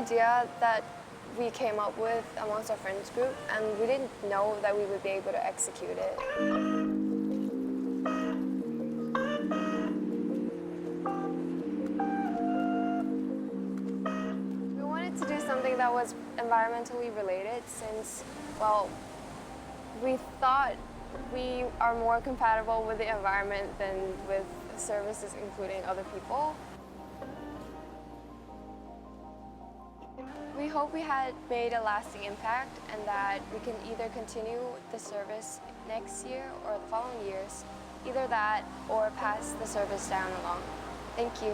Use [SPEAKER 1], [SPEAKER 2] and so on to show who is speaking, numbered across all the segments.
[SPEAKER 1] idea that we came up with amongst our friends group, and we didn't know that we would be able to execute it. We wanted to do something that was environmentally related since, well, we thought we are more compatible with the environment than with services including other people. We hope we had made a lasting impact and that we can either continue the service next year or the following years, either that or pass the service down along. Thank you.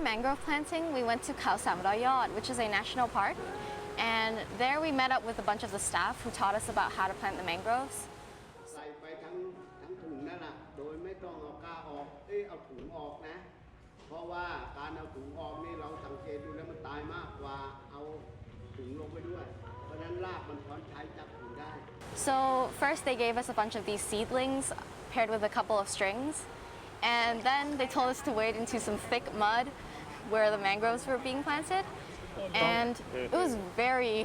[SPEAKER 2] Mangrove planting, we went to Khao Samroy Yot, which is a national park, and there we met up with a bunch of the staff who taught us about how to plant the mangroves.
[SPEAKER 3] ใส่ไปทั้งถุงนั่นแหละโดยไม่ต้องเอากาออกเอาถุงออกนะเพราะว่าการเอาถุงออกนี่เราสังเกตดูแล้วมันตายมากกว่าเอาถุงลงไปด้วยเพราะนั้นรากมันพร้อมใช้จับถุงได้
[SPEAKER 2] So first they gave us a bunch of these seedlings paired with a couple of strings, and then they told us to wade into some thick mud where the mangroves were being planted, and it was very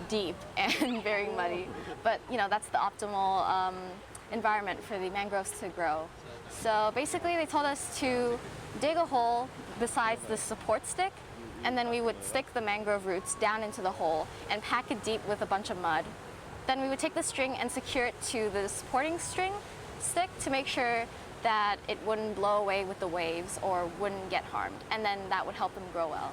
[SPEAKER 2] deep and very muddy, but you know, that's the optimal environment for the mangroves to grow. So basically they told us to dig a hole besides the support stick, and then we would stick the mangrove roots down into the hole and pack it deep with a bunch of mud. Then we would take the string and secure it to the supporting stick to make sure that it wouldn't blow away with the waves or wouldn't get harmed, and then that would help them grow well.